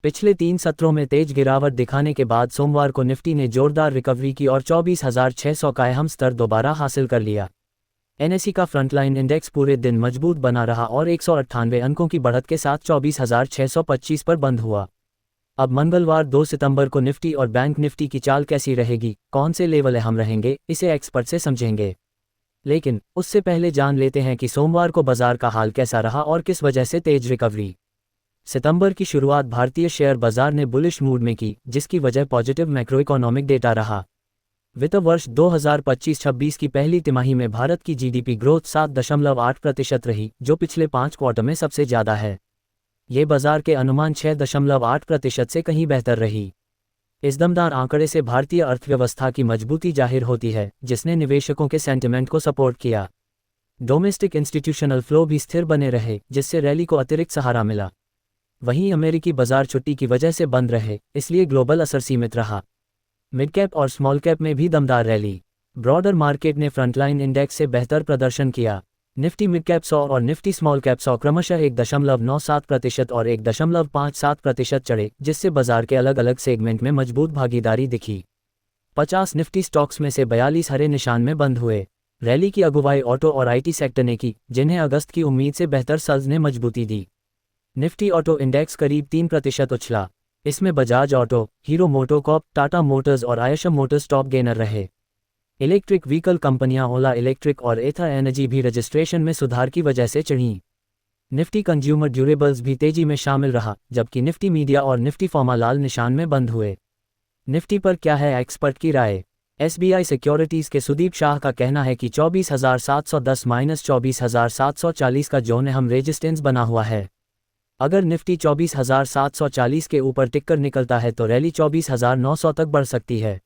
पिछले 3 सत्रों में तेज गिरावट दिखाने के बाद सोमवार को निफ्टी ने जोरदार रिकवरी की और 24,600 का अहम स्तर दोबारा हासिल कर लिया। एनएसई का फ्रंटलाइन इंडेक्स पूरे दिन मजबूत बना रहा और 198 अंकों की बढ़त के साथ 24,625 पर बंद हुआ। अब मंगलवार 2 सितंबर को निफ्टी और बैंक निफ्टी की चाल कैसी रहेगी, कौन से लेवल अहम रहेंगे, इसे एक्सपर्ट से समझेंगे। लेकिन उससे पहले जान लेते हैं कि सोमवार को बाजार का हाल कैसा रहा और किस वजह से तेज रिकवरी। सितंबर की शुरुआत भारतीय शेयर बाजार ने बुलिश मूड में की, जिसकी वजह पॉजिटिव मैक्रो इकोनॉमिक डेटा रहा। वित्त वर्ष 2025-26 की पहली तिमाही में भारत की जीडीपी ग्रोथ 7.8% रही, जो पिछले 5 क्वार्टर में सबसे ज़्यादा है। ये बाजार के अनुमान 6.8% से कहीं बेहतर रही। इस दमदार आंकड़े से भारतीय अर्थव्यवस्था की मजबूती जाहिर होती है, जिसने निवेशकों के सेंटिमेंट को सपोर्ट किया। डोमेस्टिक इंस्टीट्यूशनल फ्लो भी स्थिर बने रहे, जिससे रैली को अतिरिक्त सहारा मिला। वहीं अमेरिकी बाजार छुट्टी की वजह से बंद रहे, इसलिए ग्लोबल असर सीमित रहा। मिड कैप और स्मॉल कैप में भी दमदार रैली। ब्रॉडर मार्केट ने फ्रंटलाइन इंडेक्स से बेहतर प्रदर्शन किया। निफ्टी मिड कैप 100 और निफ्टी स्मॉल कैप 100 क्रमशः 1.97% और 1.57% चढ़े, जिससे बाजार के अलग अलग सेगमेंट में मजबूत भागीदारी दिखी। 50 निफ्टी स्टॉक्स में से 42 हरे निशान में बंद हुए। रैली की अगुवाई ऑटो और आईटी सेक्टर ने की, जिन्हें अगस्त की उम्मीद से बेहतर सेल्स ने मजबूती दी। निफ्टी ऑटो इंडेक्स करीब 3% उछला। इसमें Bajaj auto, hero MotoCorp, Tata Motors और आयशर मोटर्स टॉप गेनर रहे। इलेक्ट्रिक व्हीकल कंपनियां ओला इलेक्ट्रिक और एथा एनर्जी भी रजिस्ट्रेशन में सुधार की वजह से चढ़ीं। निफ्टी कंज्यूमर ड्यूरेबल्स भी तेजी में शामिल रहा, जबकि निफ्टी मीडिया और निफ्टी फार्मा लाल निशान में बंद हुए। निफ्टी पर क्या है एक्सपर्ट की राय। एसबीआई सिक्योरिटीज के सुदीप शाह का कहना है कि 24,710-24,740 का जोन अहम रेजिस्टेंस बना हुआ है। अगर निफ्टी 24,740 के ऊपर टिककर निकलता है तो रैली 24,900 तक बढ़ सकती है।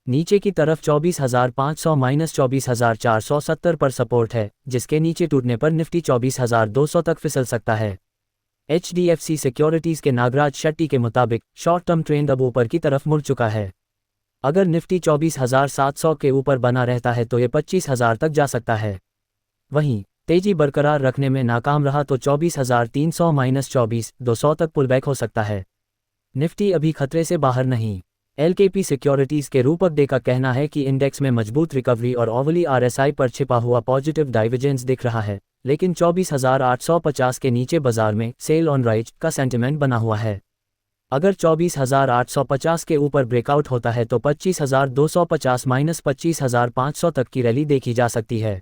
नीचे की तरफ 24,500-24,470 पर सपोर्ट है, जिसके नीचे टूटने पर निफ्टी 24,200 तक फिसल सकता है। एचडीएफसी सिक्योरिटीज के नागराज शेट्टी के मुताबिक शॉर्ट टर्म ट्रेंड अब ऊपर की तरफ मुड़ चुका है। अगर निफ्टी 24,700 के ऊपर बना रहता है तो ये 25,000 तक जा सकता है। वहीं तेजी बरकरार रखने में नाकाम रहा तो 24,300-24,200 तक पुलबैक हो सकता है। निफ्टी अभी खतरे से बाहर नहीं। एलकेपी सिक्योरिटीज के रूपक डे का कहना है कि इंडेक्स में मजबूत रिकवरी और ओवली आरएसआई पर छिपा हुआ पॉजिटिव डाइवर्जेंस दिख रहा है, लेकिन 24,850 के नीचे बाजार में सेल ऑन राइज का सेंटिमेंट बना हुआ है। अगर 24,850 के ऊपर ब्रेकआउट होता है तो 25,250-25,500 तक की रैली देखी जा सकती है।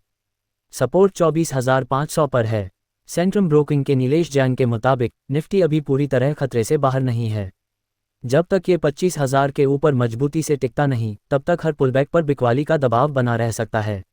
सपोर्ट 24,500 पर है। सेंट्रम ब्रोकिंग के नीलेश जैन के मुताबिक निफ्टी अभी पूरी तरह खतरे से बाहर नहीं है। जब तक ये 25,000 के ऊपर मजबूती से टिकता नहीं, तब तक हर पुलबैक पर बिकवाली का दबाव बना रह सकता है।